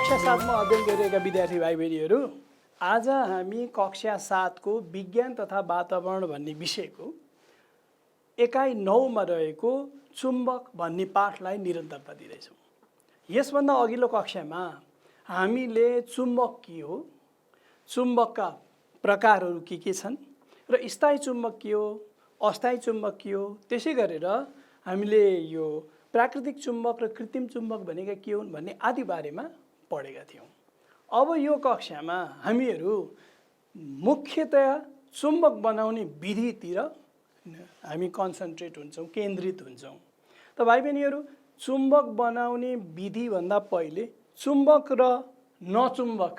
कक्षा 7 मा अध्ययन गरिरहेका विद्यार्थी भाइ बहिनीहरू, आज हामी कक्षा 7 को विज्ञान तथा वातावरण भन्ने विषयको एकाइ 9 मा रहेको चुम्बक भन्ने पाठलाई निरन्तरता दिँदैछौँ। यसभन्दा अघिल्लो कक्षामा हामीले चुम्बक के हो, चुम्बकका प्रकारहरू के छन् र स्थायी चुम्बक के हो, अस्थायी चुम्बक के हो, त्यसै गरेर हामीले यो प्राकृतिक चुम्बक र कृत्रिम चुम्बक भनेका के हुन् भन्ने आदि बारेमा पढेका थियौँ। अब यो कक्षामा हामीहरू मुख्यतया चुम्बक बनाउने विधितिर हामी कन्सन्ट्रेट हुन्छौँ, केन्द्रित हुन्छौँ। त भाइ बहिनीहरू, चुम्बक बनाउने विधिभन्दा पहिले चुम्बक र नचुम्बक,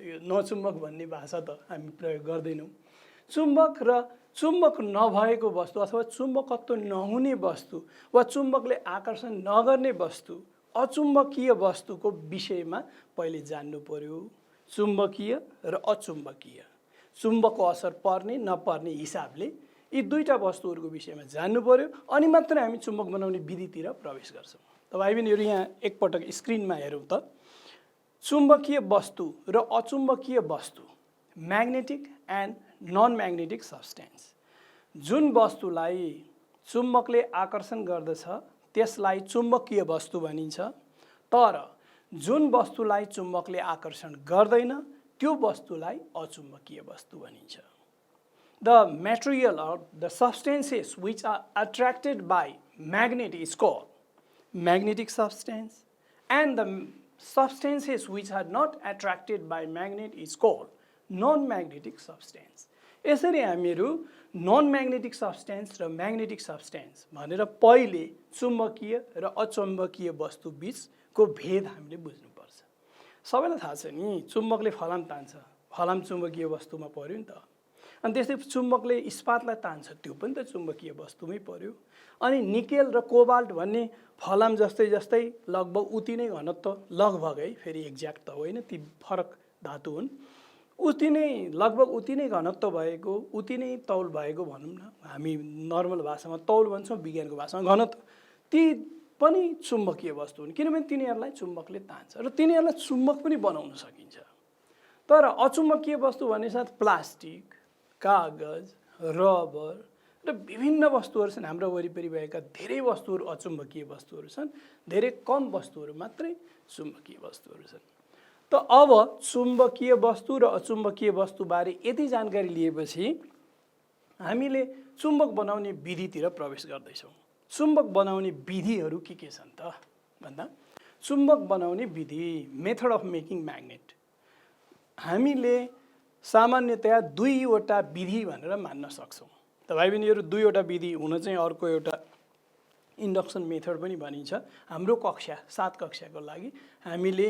यो नचुम्बक भन्ने भाषा त हामी प्रयोग गर्दैनौँ। चुम्बक र चुम्बक नभएको वस्तु अथवा चुम्बकत्व नहुने वस्तु वा चुम्बकले आकर्षण नगर्ने वस्तु, अचुम्बकीय वस्तुको विषयमा पहिले जान्नु पर्यो। चुम्बकीय र अचुम्बकीय, चुम्बकको असर पर्ने नपर्ने हिसाबले यी दुईटा वस्तुहरूको विषयमा जान्नु पर्यो, अनि मात्रै हामी चुम्बक बनाउने विधितिर प्रवेश गर्छौँ। त भाइ बहिनीहरू, यहाँ एकपटक स्क्रिनमा हेरौँ त। चुम्बकीय वस्तु र अचुम्बकीय वस्तु, magnetic and non magnetic substance. जुन वस्तुलाई चुम्बकले आकर्षण गर्दछ त्यसलाई चुम्बकीय वस्तु भनिन्छ, तर जुन वस्तुलाई चुम्बकले आकर्षण गर्दैन त्यो वस्तुलाई अचुम्बकीय वस्तु भनिन्छ। The material or the substances which are attracted by magnet is called magnetic substance, and the substances which are not attracted by magnet is called non-magnetic substance. यसरी हामीहरू नन म्याग्नेटिक सब्सटेन्स र म्याग्नेटिक सब्सटेन्स भनेर पहिले चुम्बकीय र अचुम्बकीय वस्तु बीचको भेद हामीले बुझ्नुपर्छ। सबैलाई थाहा छ नि, चुम्बकले फलाम तान्छ, फलाम चुम्बकीय वस्तुमा पर्यो नि त। अनि त्यस्तै चुम्बकले इस्पातलाई तान्छ, त्यो पनि त चुम्बकीय वस्तुमै पर्यो। अनि निकेल र कोबाल्ट भन्ने फलाम जस्तै जस्तै लगभग उति नै घनत्व, लगभग है, फेरि एक्ज्याक्ट त होइन, ती फरक धातु हुन्, उति नै लगभग उति नै घनत्व भएको, उति नै तौल भएको भनौँ न, हामी नर्मल भाषामा तौल भन्छौँ, विज्ञानको भाषामा घनत्व, ती पनि चुम्बकीय वस्तु हुन्, किनभने तिनीहरूलाई चुम्बकले तान्छ र तिनीहरूलाई चुम्बक पनि बनाउन सकिन्छ। तर अचुम्बकीय वस्तु भन्ने साथ प्लास्टिक, कागज, रबर र विभिन्न वस्तुहरू छन्। हाम्रो वरिपरि भएका धेरै वस्तुहरू अचुम्बकीय वस्तुहरू छन्, धेरै कम वस्तुहरू मात्रै चुम्बकीय वस्तुहरू छन्। त अब चुम्बकीय वस्तु र अचुम्बकीय वस्तुबारे यति जानकारी लिएपछि हामीले चुम्बक बनाउने विधितिर प्रवेश गर्दैछौँ। चुम्बक बनाउने विधिहरू के छन् त भन्दा, चुम्बक बनाउने विधि, मेथड अफ मेकिङ म्याग्नेट, हामीले सामान्यतया दुईवटा विधि भनेर मान्न सक्छौँ। त भाइ बहिनीहरू, दुईवटा विधि हुन चाहिँ अर्को एउटा इन्डक्सन मेथड पनि भनिन्छ। हाम्रो कक्षा 7 कक्षाको लागि हामीले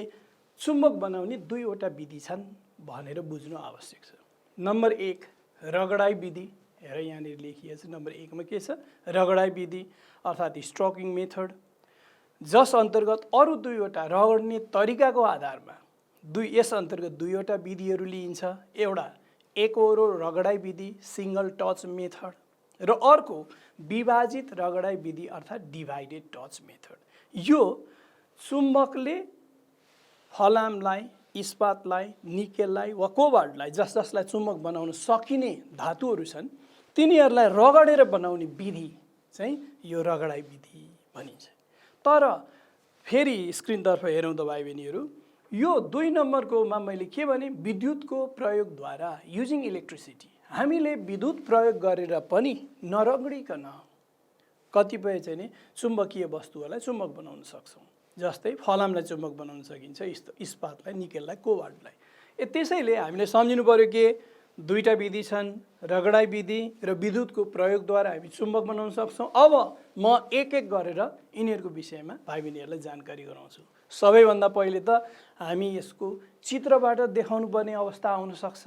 चुम्बक बनाउने दुईवटा विधि छन् भनेर बुझ्नु आवश्यक छ। नम्बर 1 रगडाइ विधि, हेर यहाँनिर लेखिएको छ। नम्बर 1 मा के छ? रगडाइ विधि अर्थात् स्ट्रोकिङ मेथड, जस अन्तर्गत अरू दुईवटा रगड्ने तरिकाको आधारमा यस अन्तर्गत दुईवटा विधिहरू लिइन्छ। एउटा एकहोरो रगडाइ विधि, सिङ्गल टच मेथड, र अर्को विभाजित रगडाइ विधि अर्थात् डिभाइडेड टच मेथड। यो चुम्बकले फलामलाई, इस्पातलाई, निकेललाई वा कोबाल्टलाई, जसलाई चुम्बक बनाउन सकिने धातुहरू छन्, तिनीहरूलाई रगडेर बनाउने विधि चाहिँ यो रगडाइ विधि भनिन्छ। तर फेरि स्क्रिनतर्फ हेरौँ त भाइ बहिनीहरू, यो 2 नम्बरकोमा मैले के भने, विद्युतको प्रयोगद्वारा, युजिङ इलेक्ट्रिसिटी, हामीले विद्युत प्रयोग गरेर पनि नरगडिकन कतिपय चाहिँ नि चुम्बकीय वस्तुहरूलाई चुम्बक बनाउन सक्छौँ। जस्तै फलामलाई चुम्बक बनाउन सकिन्छ, इस्पातलाई, निकेललाई, कोबाल्टलाई। त्यसैले हामीले सम्झिनु पर्यो कि दुईटा विधि छन्, रगडाइ विधि र विद्युतको प्रयोगद्वारा हामी चुम्बक बनाउन सक्छौँ। अब म एक एक गरेर यिनीहरूको विषयमा भाइ बहिनीहरूलाई जानकारी गराउँछु। सबैभन्दा पहिले त हामी यसको चित्रबाट देखाउनु पर्ने अवस्था आउन सक्छ।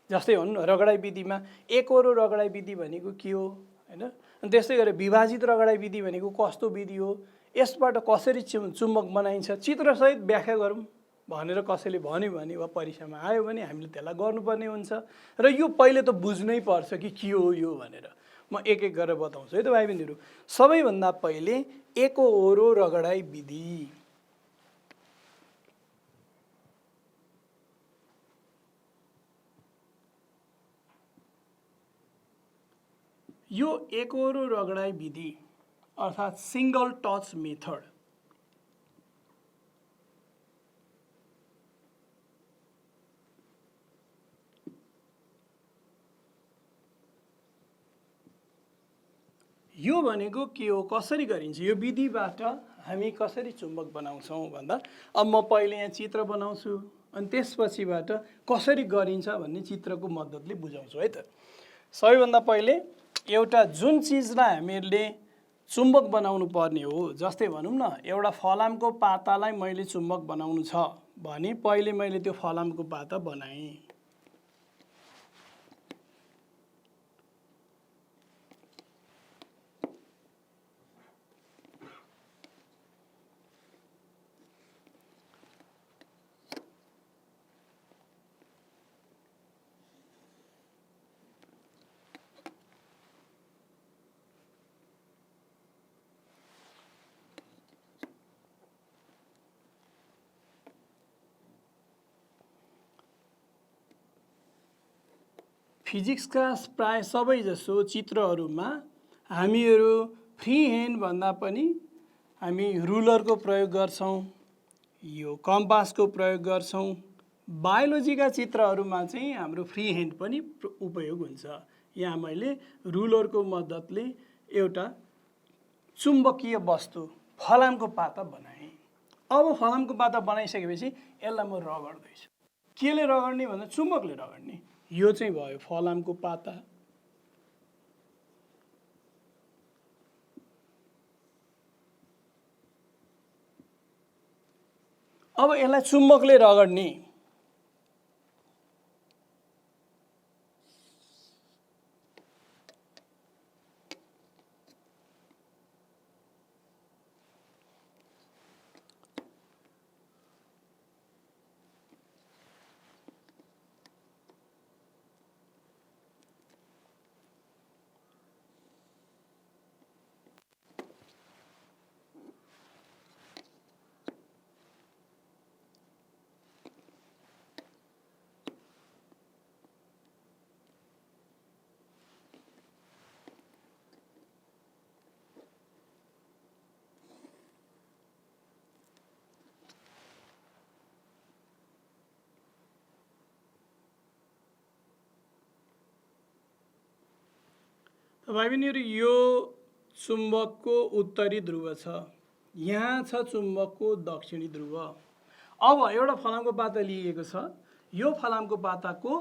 जस्तै भन्नु, रगडाइ विधिमा एकहोरो रगडाइ विधि भनेको के हो, हैन? अनि त्यस्तै गरेर विभाजित रगडाइ विधि भनेको कस्तो विधि हो, यसबाट कसरी चुम्बक बनाइन्छ, चित्रसहित व्याख्या गरौँ भनेर कसैले भन्यो भने वा परीक्षामा आयो भने हामीले त्यसलाई गर्नुपर्ने हुन्छ। र यो पहिले त बुझ्नै पर्छ कि के हो यो भनेर। म एक एक गरेर बताउँछु है त भाइ बहिनीहरू। सबैभन्दा पहिले एकहोरो रगडाइ विधि। यो एकहोरो रगडाइ विधि अर्थात् सिंगल टच मेथड यो भनेको के हो, कसरी गरिन्छ, यो विधिबाट हामी कसरी चुम्बक बनाउँछौँ भन्दा अब म पहिले यहाँ चित्र बनाउँछु अनि त्यसपछिबाट कसरी गरिन्छ भन्ने चित्रको मद्दतले बुझाउँछु है त। सबैभन्दा पहिले एउटा जुन चिजलाई हामीहरूले चुम्बक बनाउनु पर्ने हो, जस्तै भनौँ न एउटा फलामको पातालाई मैले चुम्बक बनाउनु छ भने पहिले मैले त्यो फलामको पाता बनाएँ। फिजिक्सका प्राय सबैजसो चित्रहरूमा हामीहरू फ्री ह्यान्ड भन्दा पनि हामी रुलरको प्रयोग गर्छौँ, यो कम्पासको प्रयोग गर्छौँ। बायोलोजीका चित्रहरूमा चाहिँ हाम्रो फ्री ह्यान्ड पनि उपयोग हुन्छ। यहाँ मैले रुलरको मद्दतले एउटा चुम्बकीय वस्तु फलामको पाता बनाएँ। अब फलामको पाता बनाइसकेपछि यसलाई म रगड्दैछु। केले रगड्ने भन्दा चुम्बकले रगड्ने। यो चाहिँ भयो फलामको पाता। अब यसलाई चुम्बकले रगड्ने। भाइ बहिनीहरू, यो चुम्बकको उत्तरी ध्रुव छ, यहाँ छ चुम्बकको दक्षिणी ध्रुव। अब एउटा फलामको पाता लिएको छ, यो फलामको पाताको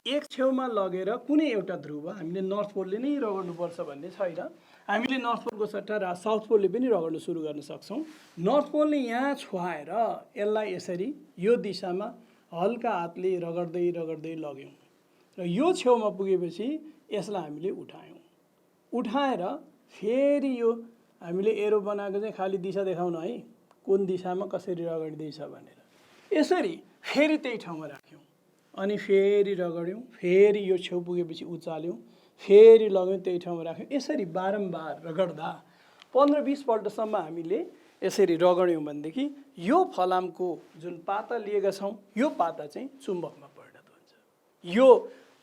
एक छेउमा लगेर कुनै एउटा ध्रुव हामीले नर्थ पोलले नै रगड्नुपर्छ भन्ने छैन। हामीले नर्थ पोलको सट्टा साउथ पोलले पनि रगड्न सुरु गर्न सक्छौँ। नर्थ पोलले यहाँ छुवाएर यसलाई यसरी यो दिशामा हल्का हातले रगड्दै रगड्दै लग्यौँ र यो छेउमा पुगेपछि यसलाई हामीले उठाएर फेरि यो हामीले एरो बनाएको चाहिँ खाली दिशा देखाउन है, कुन दिशामा कसरी रगडिँदैछ भनेर। यसरी फेरि त्यही ठाउँमा राख्यौँ अनि फेरि रगड्यौँ, फेरि यो छेउ पुगेपछि उचाल्यौँ, फेरि लग्यौँ, त्यही ठाउँमा राख्यौँ। यसरी बारम्बार रगड्दा 15-20 पल्टसम्म हामीले यसरी रगड्यौँ भनेदेखि यो फलामको जुन पाता लिएका छौँ यो पाता चाहिँ चुम्बकमा परिणत हुन्छ। यो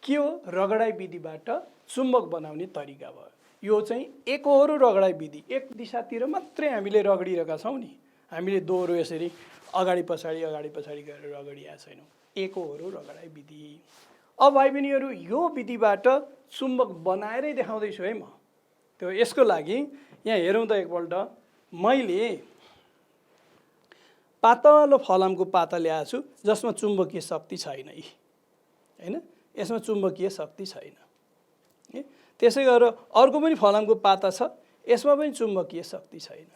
के हो, रगडाइ विधिबाट चुम्बक बनाउने तरिका भयो। यो चाहिँ एकहोरो रगडाइ विधि, एक दिशातिर मात्रै हामीले रगडिरहेका छौँ नि, हामीले दोहोरो यसरी अगाडि पछाडि गरेर रगडिया छैनौँ। एकहोरो रगडाइ विधि। अब भाइ बहिनीहरू, यो विधिबाट चुम्बक बनाएरै देखाउँदैछु है म। त्यो यसको लागि यहाँ हेरौँ त एकपल्ट। मैले पातलो फलामको पाता ल्याएको छु जसमा चुम्बकीय शक्ति छैन, हैन, यसमा चुम्बकीय शक्ति छैन। त्यसै गरेर अर्को पनि फलामको पाता छ, यसमा पनि चुम्बकीय शक्ति छैन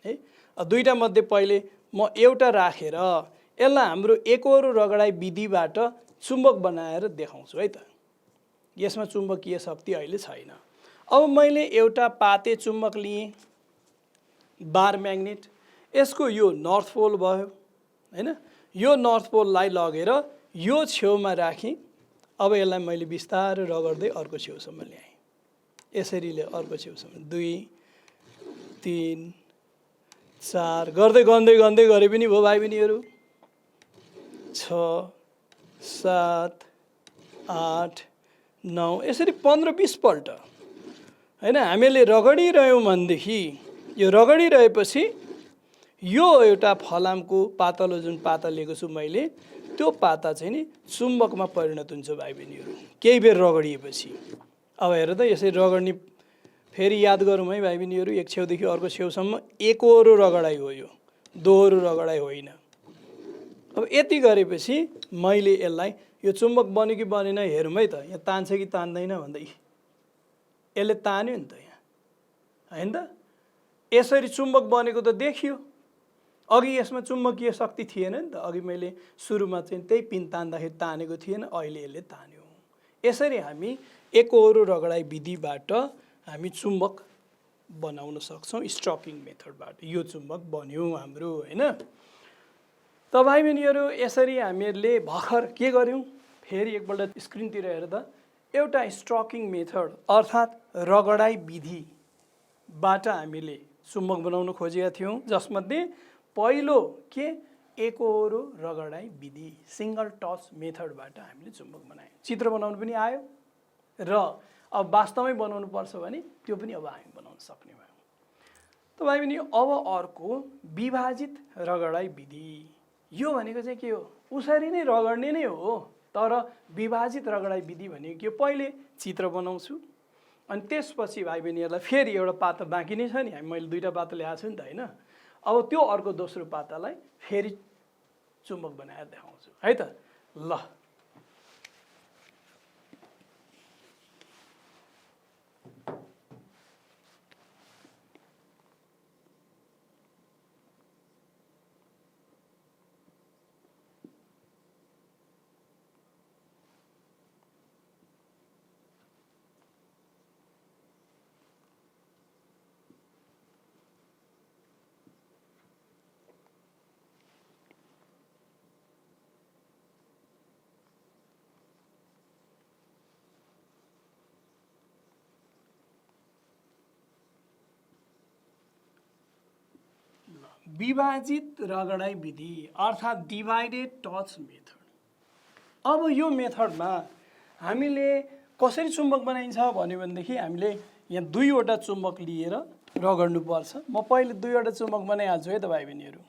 है। दुईटा मध्ये पहिले म एउटा राखेर यसलाई हाम्रो एकहोरो रगडाइ विधिबाट चुम्बक बनाएर देखाउँछु है त। यसमा चुम्बकीय शक्ति अहिले छैन। अब मैले एउटा पाते चुम्बक लिएँ, बार म्याग्नेट। यसको यो नर्थ पोल भयो हैन। यो नर्थ पोललाई लगेर यो छेउमा राखेँ। अब यसलाई मैले बिस्तारै रगड्दै अर्को छेउसम्म ल्याएँ। यसरी अर्को छेउसम्म 2, 3, 4 गर्दै गरे पनि भयो भाइ बहिनीहरू। 6, 7, 8, 9 यसरी 15-20 पल्ट हैन, हामीले रगडिरह्यौँ भनेदेखि यो रगडिरहेपछि यो एउटा फलामको पातलो जुन पाता लिएको छु मैले, त्यो पाता चाहिँ नि चुम्बकमा परिणत हुन्छ भाइ बहिनीहरू केही बेर रगडिएपछि। अब हेर त, यसरी रगड्ने फेरि याद गरौँ है भाइ बहिनीहरू, एक छेउदेखि अर्को छेउसम्म एकहोरो रगडाइ हो, यो दोहोरो रगडाइ होइन। अब यति गरेपछि मैले यसलाई, यो चुम्बक बन्यो कि बनेन हेरौँ है त, यहाँ तान्छ कि तान्दैन भन्दा यसले तान्यो नि त यहाँ, होइन त? यसरी चुम्बक बनेको त देखियो। अघि यसमा चुम्बकीय शक्ति थिएन नि त, अघि मैले सुरुमा चाहिँ त्यही पिन तान्दाखेरि तानेको थिएन, अहिले यसले तान्यो। यसरी हामी एकहोरो रगडाइ विधिबाट हामी चुम्बक बनाउन सक्छौँ, स्ट्रोकिङ मेथडबाट। यो चुम्बक बन्यो हाम्रो, होइन? त भाइ बहिनीहरू, यसरी हामीहरूले भर्खर के गर्यौँ, फेरि एकपल्ट स्क्रिनतिर हेर त, एउटा स्ट्रोकिङ मेथड अर्थात् रगडाइ विधिबाट हामीले चुम्बक बनाउन खोजेका थियौँ, जसमध्ये पहिलो के, एकहोरो रगडाइ विधि, सिङ्गल टच मेथडबाट हामीले चुम्बक बनायौँ। चित्र बनाउनु पनि आयो र अब वास्तवमै बनाउनु पर्छ भने त्यो पनि अब हामी बनाउन सक्ने भयौँ। त भाइ बहिनी, अब अर्को विभाजित रगडाइ विधि। यो भनेको चाहिँ के हो, उसरी नै रगड्ने नै हो, तर विभाजित रगडाइ विधि भनेको के हो, पहिले चित्र बनाउँछु अनि त्यसपछि भाइ बहिनीहरूलाई फेरि एउटा पाता बाँकी नै छ नि, मैले दुईवटा पाता ल्याएको छु नि त, होइन? अब त्यो अर्को दोस्रो पातालाई फेरि चुम्बक बनाएर देखाउँछु है त। ल, विभाजित रगडाइ विधि अर्थात् डिभाइडेड टच मेथड। अब यो मेथडमा हामीले कसरी चुम्बक बनाइन्छ भन्यो भनेदेखि हामीले यहाँ दुईवटा चुम्बक लिएर रगड्नुपर्छ। म पहिले दुईवटा चुम्बक बनाइहाल्छु है त भाइ बहिनीहरू।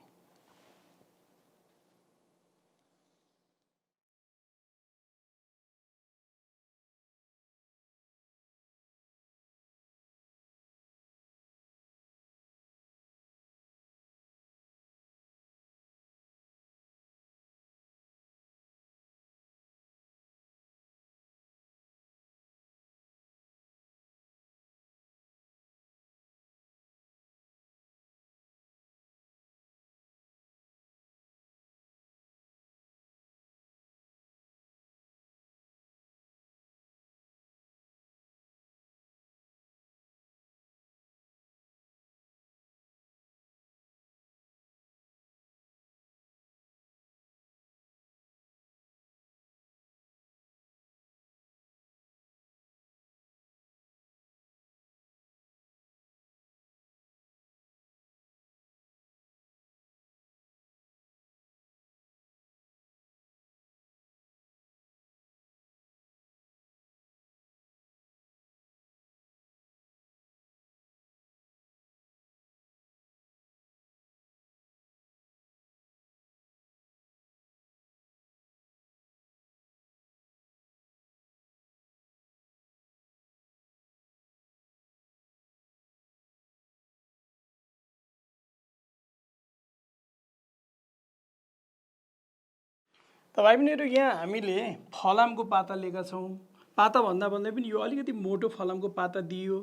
त भाइ बहिनीहरू, यहाँ हामीले फलामको पाता लिएका छौँ। पाता भन्दा भन्दै पनि यो अलिकति मोटो फलामको पाता दियो,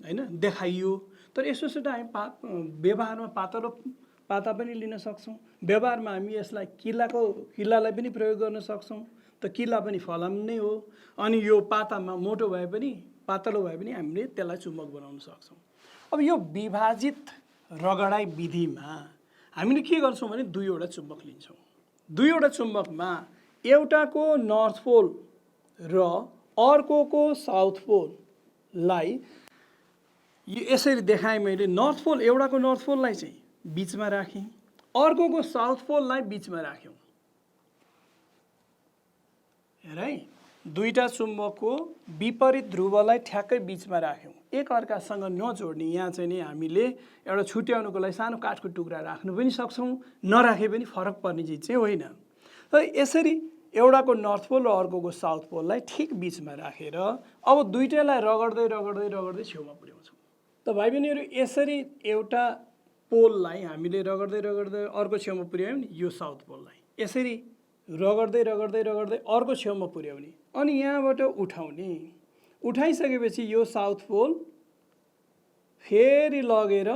होइन, देखाइयो। तर यसोसित हामी व्यवहारमा पातलो पाता पनि लिन सक्छौँ। व्यवहारमा हामी यसलाई किल्लालाई पनि प्रयोग गर्न सक्छौँ। त किल्ला पनि फलाम नै हो। अनि यो पातामा मोटो भए पनि पातलो भए पनि हामीले त्यसलाई चुम्बक बनाउन सक्छौँ। अब यो विभाजित रगडाइ विधिमा हामीले के गर्छौँ भने दुईवटा चुम्बक लिन्छौँ। दुईवटा चुम्बकमा एउटाको नर्थ पोल र अर्कोको साउथ पोललाई यसरी देखाएँ मैले। नर्थ पोल, एउटाको नर्थ पोललाई चाहिँ बिचमा राखेँ, अर्कोको साउथ पोललाई बिचमा राख्यौँ। हेर है, दुईटा चुम्बकको विपरीत ध्रुवलाई ठ्याक्कै बिचमा राख्यौँ, एकअर्कासँग नजोड्ने। यहाँ चाहिँ नि हामीले एउटा छुट्याउनुको लागि सानो काठको टुक्रा राख्नु पनि सक्छौँ, नराखे पनि फरक पर्ने चिज चाहिँ होइन। र यसरी एउटाको नर्थ पोल र अर्कोको साउथ पोललाई ठिक बिचमा राखेर अब दुईटैलाई रगड्दै रगड्दै रगड्दै छेउमा पुर्याउँछौँ। त भाइ बहिनीहरू, यसरी एउटा पोललाई हामीले रगड्दै रगड्दै अर्को छेउमा पुर्यायौँ नि, यो साउथ पोललाई यसरी रगड्दै रगड्दै रगड्दै अर्को छेउमा पुर्याउने अनि यहाँबाट उठाउने। उठाइसकेपछि यो साउथ पोल फेरि लगेर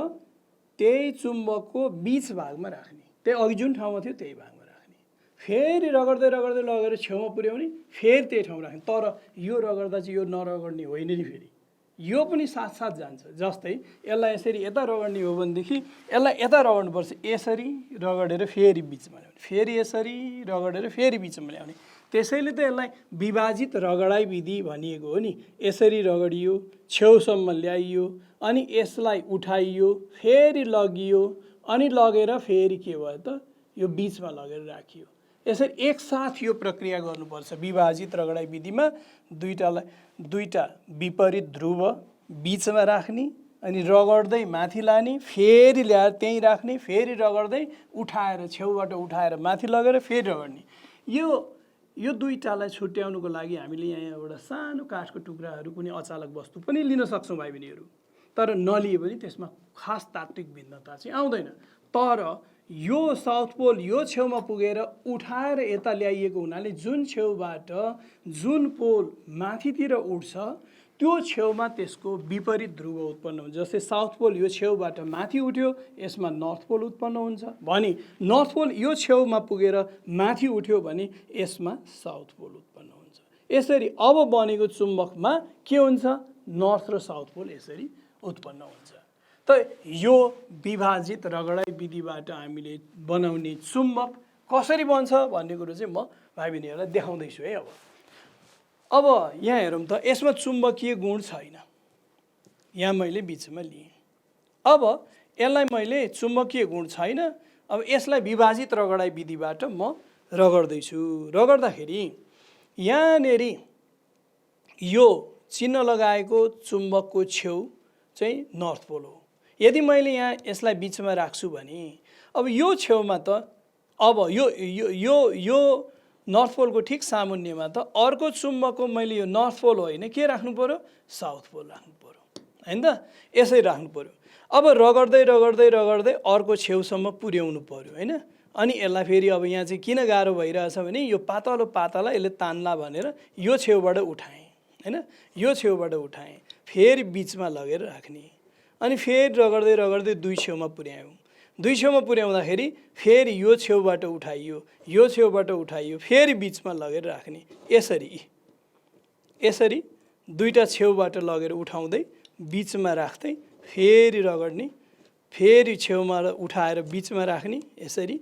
त्यही चुम्बकको बिच भागमा राख्ने, त्यही अघि जुन ठाउँमा थियो त्यही भागमा राख्ने। फेरि रगड्दै रगड्दै लगेर छेउमा पुर्याउने, फेरि त्यही ठाउँ राख्ने। तर यो रगड्दा चाहिँ यो नरगड्ने होइन नि, फेरि यो पनि साथसाथ जान्छ। जस्तै यसलाई यसरी यता रगड्ने हो भनेदेखि यसलाई यता रगड्नुपर्छ, यसरी रगडेर फेरि बिचमा ल्याउने, फेरि यसरी रगडेर फेरि बिचमा ल्याउने। त्यसैले त यसलाई विभाजित रगडाइ विधि भनिएको हो नि। यसरी रगडियो, छेउसम्म ल्याइयो, अनि यसलाई उठाइयो, फेरि लगियो, अनि लगेर फेरि के भयो त यो बिचमा लगेर राखियो। यसरी एकसाथ यो प्रक्रिया गर्नुपर्छ। विभाजित रगडाइ विधिमा दुईटा विपरीत ध्रुव बिचमा राख्ने अनि रगड्दै माथि लाने, फेरि ल्याएर त्यहीँ राख्ने, फेरि रगड्दै उठाएर छेउबाट उठाएर माथि लगेर फेरि रगड्ने। यो दुईटालाई छुट्याउनुको लागि हामीले यहाँ एउटा सानो काठको टुक्राहरू, कुनै अचालक वस्तु पनि लिन सक्छौँ भाइ बहिनीहरू। तर नलिए पनि त्यसमा खास तात्विक भिन्नता चाहिँ आउँदैन। तर यो साउथ पोल यो छेउमा पुगेर उठाएर यता ल्याइएको हुनाले जुन छेउबाट जुन पोल माथितिर उठ्छ त्यो छेउमा त्यसको विपरीत ध्रुव उत्पन्न हुन्छ। जस्तै साउथ पोल यो छेउबाट माथि उठ्यो, यसमा नर्थ पोल उत्पन्न हुन्छ भने नर्थ पोल यो छेउमा पुगेर माथि उठ्यो भने यसमा साउथ पोल उत्पन्न हुन्छ। यसरी अब बनेको चुम्बकमा के हुन्छ, नर्थ र साउथ पोल यसरी उत्पन्न हुन्छ। त यो विभाजित रगडाइ विधिबाट हामीले बनाउने चुम्बक कसरी बन्छ भन्ने कुरो चाहिँ म भाइ बहिनीहरूलाई देखाउँदैछु है। अब यहाँ हेरौँ त, यसमा चुम्बकीय गुण छैन, यहाँ मैले बिचमा लिएँ। अब यसलाई मैले चुम्बकीय गुण छैन, अब यसलाई विभाजित रगडाइ विधिबाट म रगड्दैछु। रगड्दाखेरि यहाँनिर यो चिन्ह लगाएको चुम्बकको छेउ चाहिँ नर्थ पोल हो। यदि मैले यहाँ यसलाई बिचमा राख्छु भने अब यो छेउमा त अब यो नर्थ पोलको ठिक सामुन्यमा त अर्को चुम्बकको मैले यो नर्थ पोल होइन के राख्नु पर्यो, साउथ पोल राख्नु पर्यो हैन त, यसरी राख्नु पर्यो। अब रगड्दै रगड्दै रगड्दै अर्को छेउसम्म पुर्याउनु पर्यो हैन। अनि यसलाई फेरि अब यहाँ चाहिँ किन गाह्रो भइरहेछ भने यो पातलो पातला यसले तान्ला भनेर यो छेउबाट उठाएँ हैन, यो छेउबाट उठाएँ, फेरि बिचमा लगेर राख्ने, अनि फेरि रगड्दै रगड्दै दुई छेउमा पुर्यायौँ। दुई छेउमा पुर्याउँदाखेरि फेरि यो छेउबाट उठाइयो, यो छेउबाट उठाइयो, फेरि बिचमा लगेर राख्ने। यसरी दुईटा छेउबाट लगेर उठाउँदै बिचमा राख्दै फेरि रगड्ने, फेरि छेउमा उठाएर बिचमा राख्ने, यसरी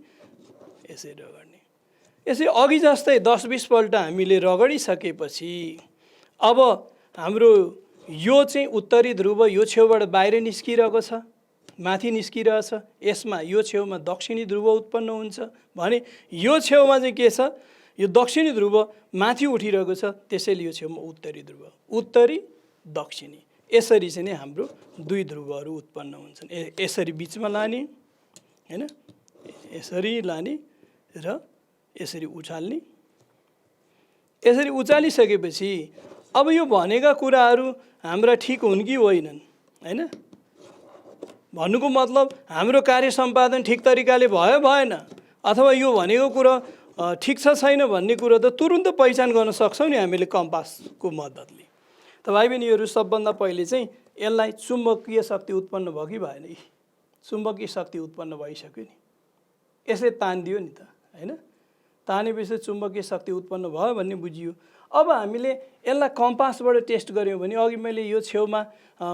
रगड्ने। यसरी अघि जस्तै 10-20 पल्ट हामीले रगडिसकेपछि अब हाम्रो यो चाहिँ उत्तरी ध्रुव यो छेउबाट बाहिर निस्किरहेको छ, माथि निस्किरहेछ, यसमा यो छेउमा दक्षिणी ध्रुव उत्पन्न हुन्छ भने यो छेउमा चाहिँ के छ, यो दक्षिणी ध्रुव माथि उठिरहेको छ, त्यसैले यो छेउमा उत्तरी ध्रुव, उत्तरी दक्षिणी। यसरी चाहिँ नि हाम्रो दुई ध्रुवहरू उत्पन्न हुन्छन्। यसरी बिचमा लाने हैन, यसरी लाने र यसरी उचाल्ने। यसरी उचालिसकेपछि अब यो भनेका कुराहरू हाम्रा ठिक हुन् कि होइनन् हैन, भन्नुको मतलब हाम्रो कार्य सम्पादन ठिक तरिकाले भयो भएन, अथवा यो भनेको कुरा ठिक छ छैन भन्ने कुरो त तुरुन्त पहिचान गर्न सक्छौँ नि हामीले कम्पासको मद्दतले। त भाइ बहिनीहरू, सबभन्दा पहिले चाहिँ यसलाई चुम्बकीय शक्ति उत्पन्न भयो कि भएन, चुम्बकीय शक्ति उत्पन्न भइसक्यो नि, यसले तानिदियो नि त हैन, तानेपछि चुम्बकीय शक्ति उत्पन्न भयो भन्ने बुझियो। अब हामीले यसलाई कम्पासबाट टेस्ट गऱ्यौँ भने अघि मैले यो छेउमा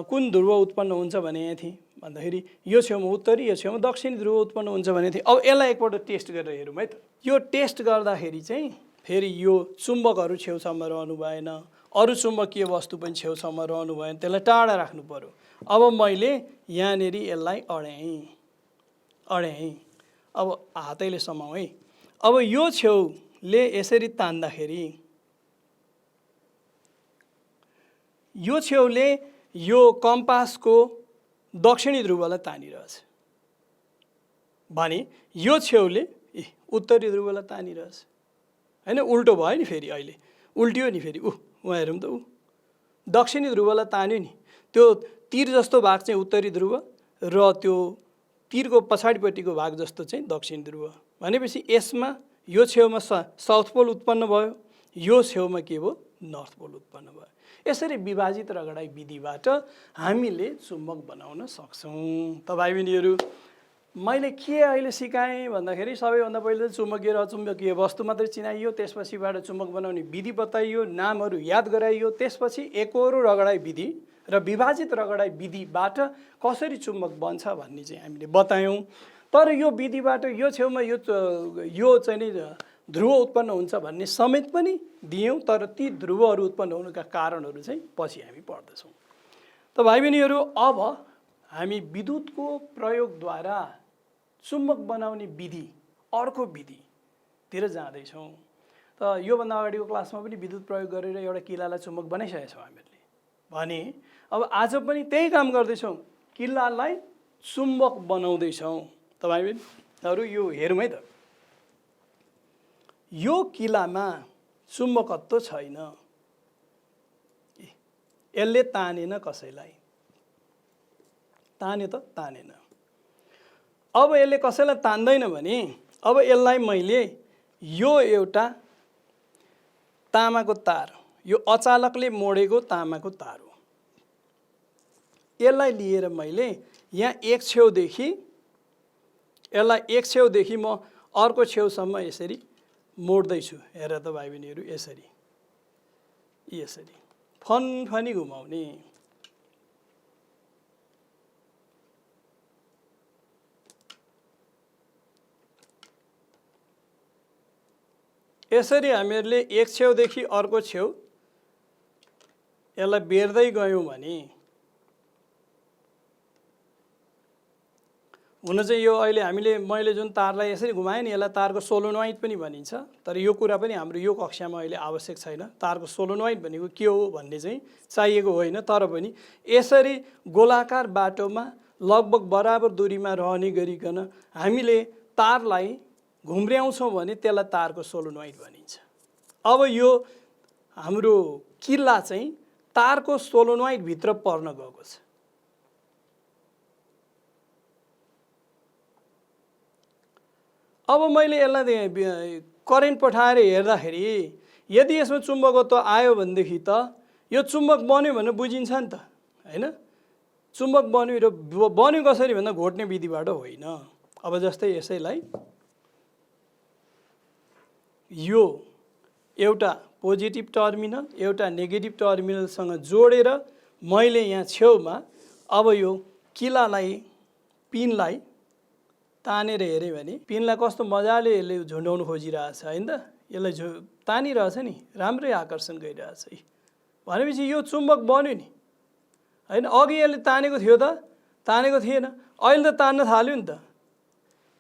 कुन ध्रुव उत्पन्न हुन्छ भने यहाँ थिएँ भन्दाखेरि यो छेउमा उत्तरी, यो छेउमा दक्षिणी ध्रुव उत्पन्न हुन्छ भने थिएँ। अब यसलाई एकपल्ट टेस्ट गरेर हेरौँ है त। यो टेस्ट गर्दाखेरि चाहिँ फेरि यो चुम्बकहरू छेउछाउमा रहनु भएन, अरू चुम्बकीय वस्तु पनि छेउछाउमा रहनु भएन, त्यसलाई टाढा राख्नु पर्यो। अब मैले यहाँनिर यसलाई अड्याएँ, अब हातैले समाउँ है। अब यो छेउले यसरी तान्दाखेरि यो छेउले यो कम्पासको दक्षिणी ध्रुवलाई तानिरहेछ भने यो छेउले उत्तरी ध्रुवलाई तानिरहेछ हैन। उल्टो भयो नि, फेरि अहिले उल्टियो नि, फेरि उहाँ हेरौँ त, दक्षिणी ध्रुवलाई तान्यो नि, त्यो तीर जस्तो भाग चाहिँ उत्तरी ध्रुव र त्यो तीरको पछाडिपट्टिको भाग जस्तो चाहिँ दक्षिण ध्रुव भनेपछि यसमा यो छेउमा साउथ पोल उत्पन्न भयो, यो छेउमा के भयो, नर्थ पोल उत्पन्न भयो। यसरी विभाजित रगडाइ विधिबाट हामीले चुम्बक बनाउन सक्छौँ। त भाइ बहिनीहरू, मैले के अहिले सिकाएँ भन्दाखेरि सबैभन्दा पहिले चुम्बकीय र अचुम्बकीय वस्तु मात्रै चिनाइयो, त्यसपछिबाट चुम्बक बनाउने विधि बताइयो, नामहरू याद गराइयो, त्यसपछि एकहोरो रगडाइ विधि र विभाजित रगडाइ विधिबाट कसरी चुम्बक बन्छ भन्ने चाहिँ हामीले बतायौँ। तर यो विधिबाट यो छेउमा यो चाहिँ नि ध्रुव उत्पन्न हुन्छ भन्ने समेत पनि दियौँ, तर ती ध्रुवहरू उत्पन्न हुनुका कारणहरू चाहिँ पछि हामी पढ्दछौँ। त भाइ बहिनीहरू, अब हामी विद्युतको प्रयोगद्वारा चुम्बक बनाउने विधि, अर्को विधितिर जाँदैछौँ। त योभन्दा अगाडिको क्लासमा पनि विद्युत प्रयोग गरेर एउटा किल्लालाई चुम्बक बनाइसकेका छौँ हामीहरूले भने अब आज पनि त्यही काम गर्दैछौँ, किल्लालाई चुम्बक बनाउँदैछौँ। त भाइ बहिनीहरू, यो हेरौँ है त। यो किल्लामा चुम्बकत्व छैन, यसले तानेन कसैलाई, तान्यो त तानेन। अब यसले कसैलाई तान्दैन भने अब यसलाई मैले यो एउटा तामाको तार, यो अचालकले मोडेको तामाको तार हो, यसलाई लिएर मैले यहाँ एक छेउदेखि यसलाई एक छेउदेखि म अर्को छेउसम्म यसरी मोड्दैछु। हेर त भाइ बहिनीहरू, यसरी यसरी फनफनी घुमाउने। यसरी हामीहरूले एक छेउदेखि अर्को छेउ यसलाई बेर्दै गयौँ भने हुन चाहिँ यो अहिले मैले जुन तारलाई यसरी घुमाएँ नि, यसलाई तारको सोलोनोइड पनि भनिन्छ। तर यो कुरा पनि हाम्रो यो कक्षामा अहिले आवश्यक छैन। तारको सोलोनोइड भनेको के हो भन्ने चाहिँ चाहिएको होइन, तर पनि यसरी गोलाकार बाटोमा लगभग बराबर दूरीमा रहने गरिकन हामीले तारलाई घुम्र्याउँछौँ भने त्यसलाई तारको सोलोनोइड भनिन्छ। अब यो हाम्रो किल्ला चाहिँ तारको सोलोनोइड भित्र पर्न गएको छ। अब मैले यसलाई करेन्ट पठाएर हेर्दाखेरि यदि यसमा चुम्बकत्व आयो भनेदेखि त यो चुम्बक बन्यो भनेर बुझिन्छ नि त, हैन? चुम्बक बन्यो र बन्यो कसरी भन्दा घोट्ने विधिबाट होइन। अब जस्तै यसैलाई यो एउटा पोजिटिभ टर्मिनल एउटा नेगेटिभ टर्मिनलसँग जोडेर मैले यहाँ छेउमा अब यो किल्लालाई पिनलाई तानेर हेरेँ भने पिनलाई कस्तो मजाले यसले झुन्डाउनु खोजिरहेछ हैन त, यसलाई तानिरहेछ नि, राम्रै आकर्षण गरिरहेछ भनेपछि यो चुम्बक बन्यो नि हैन। अघि यसले तानेको थियो त, तानेको थिएन, अहिले त तान्न थाल्यो नि त।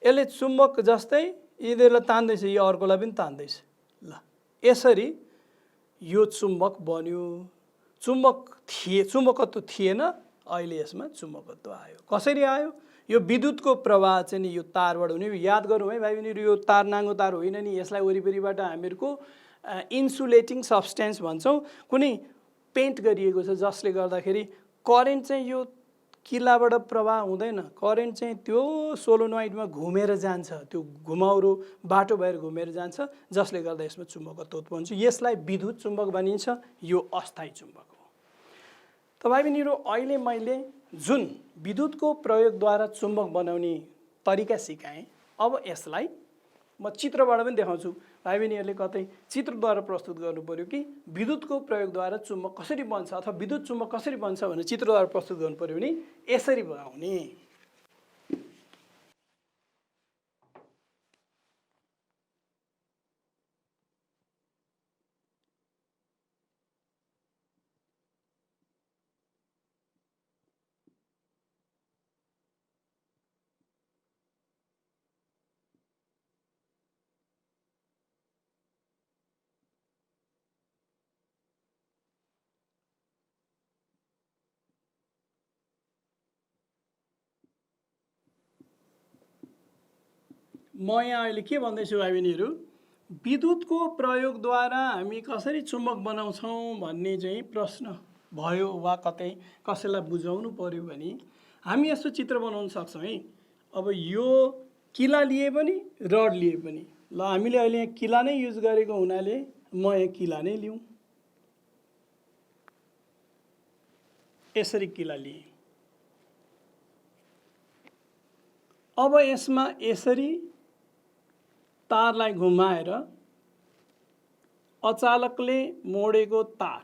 यसले चुम्बक जस्तै यिनीहरूलाई तान्दैछ, यो अर्कोलाई पनि तान्दैछ। ल, यसरी यो चुम्बक बन्यो। चुम्बकत्व थिएन, अहिले यसमा चुम्बकत्व आयो। कसरी आयो? यो विद्युतको प्रवाह चाहिँ नि यो तारबाट हुने। याद गरौँ है भाइ बहिनीहरू, यो तार नाङ्गो तार होइन नि, यसलाई वरिपरिबाट हामीहरूको इन्सुलेटिङ सब्सटेन्स भन्छौँ। कुनै पेन्ट गरिएको छ जसले गर्दाखेरि करेन्ट चाहिँ यो किल्लाबाट प्रवाह हुँदैन, करेन्ट चाहिँ त्यो सोलोनोइडमा घुमेर जान्छ, त्यो घुमाउरो बाटो भएर घुमेर जान्छ, जसले गर्दा यसमा चुम्बकत्व उत्पन्न हुन्छ। यसलाई विद्युत चुम्बक भनिन्छ। यो अस्थायी चुम्बक हो। त भाइ बहिनीहरू, अहिले मैले जुन विद्युतको प्रयोगद्वारा चुम्बक बनाउने तरिका सिकाएँ, अब यसलाई म चित्रबाट पनि देखाउँछु। भाइ बहिनीहरूले कतै चित्रद्वारा प्रस्तुत गर्नु पर्यो कि विद्युतको प्रयोगद्वारा चुम्बक कसरी बन्छ अथवा विद्युत चुम्बक कसरी बन्छ भनेर चित्रद्वारा प्रस्तुत गर्नु पर्यो भने यसरी बनाउने। म यहाँ अहिले के भन्दैछु भाइ बहिनीहरू, विद्युतको प्रयोगद्वारा हामी कसरी चुम्बक बनाउँछौँ भन्ने चाहिँ प्रश्न भयो वा कतै कसैलाई बुझाउनु पर्यो भने हामी यस्तो चित्र बनाउन सक्छौँ है। अब यो किला लिए पनि रड लिए पनि, ल हामीले अहिले यहाँ किला नै युज गरेको हुनाले म यहाँ किला नै लिउँ, यसरी किला लिएँ। अब यसमा यसरी तारलाई घुमाएर अचालकले मोडेको तार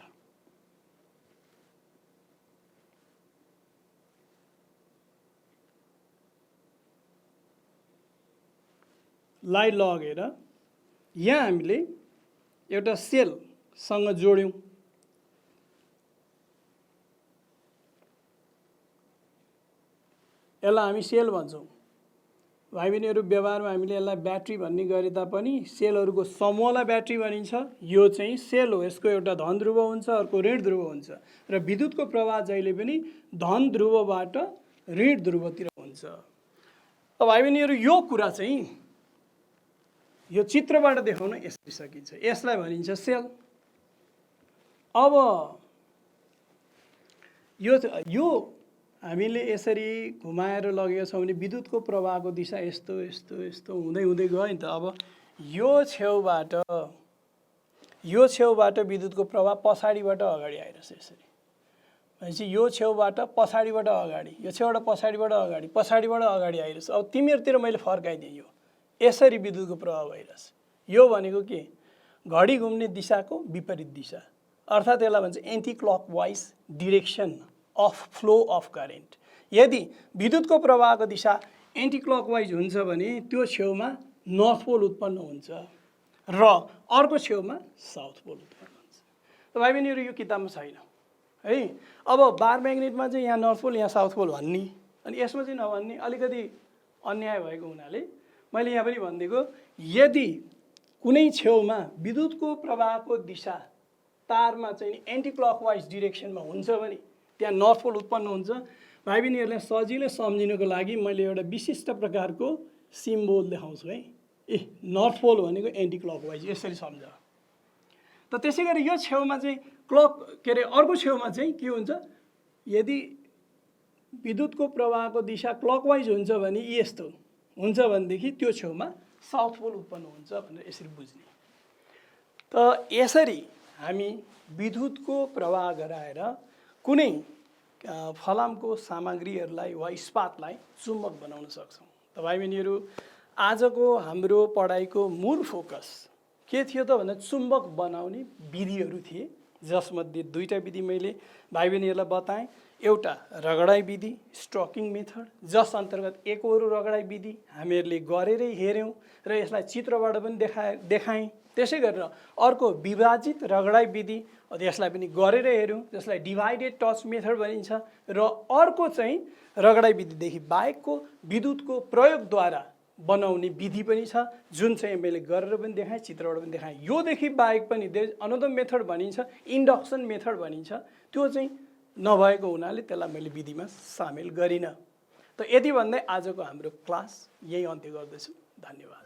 लाई लगेर यहाँ हामीले एउटा सेलसँग जोड्यौँ। यसलाई हामी सेल भन्छौँ। भाइ बहिनीहरू, व्यवहारमा हामीले यसलाई ब्याट्री भन्ने गरे तापनि सेलहरूको समूहलाई ब्याट्री भनिन्छ। यो चाहिँ सेल हो, यसको एउटा धन ध्रुव हुन्छ, अर्को ऋण ध्रुव हुन्छ र विद्युतको प्रवाह जहिले पनि धन ध्रुवबाट ऋण ध्रुवतिर हुन्छ। अब भाइ बहिनीहरू, यो कुरा चाहिँ यो चित्रबाट देखाउन यसरी सकिन्छ। यसलाई भनिन्छ सेल। अब यो हामीले यसरी घुमाएर लगेका छौँ भने विद्युतको प्रवाहको दिशा यस्तो यस्तो यस्तो हुँदै हुँदै गयो नि त। अब यो छेउबाट विद्युतको प्रवाह पछाडिबाट अगाडि आइरहेछ यसरी। भनेपछि यो छेउबाट पछाडिबाट अगाडि, यो छेउबाट पछाडिबाट अगाडि, पछाडिबाट अगाडि आइरहेछ। अब तिमीहरूतिर मैले फर्काइदिएँ, यो यसरी विद्युतको प्रवाह भइरहेछ। यो भनेको के? घडी घुम्ने दिशाको विपरीत दिशा, अर्थात् यसलाई भन्छ anti clockwise direction of flow of current. यदि विद्युतको प्रवाहको दिशा एन्टी क्लकवाइज हुन्छ भने त्यो छेउमा नर्थ पोल उत्पन्न हुन्छ र अर्को छेउमा साउथ पोल उत्पन्न हुन्छ। त भाइ बहिनीहरू, यो किताबमा छैन है। अब बार म्याग्नेटमा चाहिँ यहाँ नर्थ पोल यहाँ साउथ पोल भन्ने, अनि यसमा चाहिँ नभन्ने, अलिकति अन्याय भएको हुनाले मैले यहाँ पनि भनिदिएको, यदि कुनै छेउमा विद्युतको प्रवाहको दिशा तारमा चाहिँ एन्टी क्लकवाइज डिरेक्सनमा हुन्छ भने त्यहाँ नर्थ पोल उत्पन्न हुन्छ। भाइ बहिनीहरूलाई सजिलै सम्झिनको लागि मैले एउटा विशिष्ट प्रकारको सिम्बोल देखाउँछु है। नर्थ पोल भनेको एन्टी क्लकवाइज, यसरी सम्झ। त त्यसै गरी यो छेउमा चाहिँ अर्को छेउमा चाहिँ के हुन्छ? यदि विद्युतको प्रवाहको दिशा क्लकवाइज हुन्छ भने यस्तो हुन्छ भनेदेखि त्यो छेउमा साउथ पोल उत्पन्न हुन्छ भनेर यसरी बुझ्ने। त यसरी हामी विद्युतको प्रवाह गराएर कुनै फलामको सामग्रीहरूलाई वा इस्पातलाई चुम्बक बनाउन सक्छौँ। त भाइ बहिनीहरू, आजको हाम्रो पढाइको मूल फोकस के थियो त भन्दा चुम्बक बनाउने विधिहरू थिए, जसमध्ये दुईटा विधि मैले भाइ बहिनीहरूलाई बताएँ। एउटा रगडाइ विधि, स्ट्रोकिङ मेथड, जस अन्तर्गत एकहोरो रगडाइ विधि हामीहरूले गरेरै हेऱ्यौँ र यसलाई चित्रबाट पनि देखाएँ। त्यसै गरेर अर्को विभाजित रगडाइ विधि, यसलाई पनि गरेर हेऱ्यौँ, जसलाई डिभाइडेड टच मेथड भनिन्छ। र अर्को चाहिँ रगडाइ विधिदेखि बाहेकको विद्युतको प्रयोगद्वारा बनाउने विधि पनि छ, जुन चाहिँ मैले गरेर पनि देखाएँ, चित्रबाट पनि देखाएँ। योदेखि बाहेक पनि अनदर मेथड भनिन्छ, इन्डक्सन मेथड भनिन्छ, त्यो चाहिँ नभएको हुनाले त्यसलाई मैले विधिमा सामेल गरिनँ। त यति भन्दै आजको हाम्रो क्लास यही अन्त्य गर्दछु। धन्यवाद।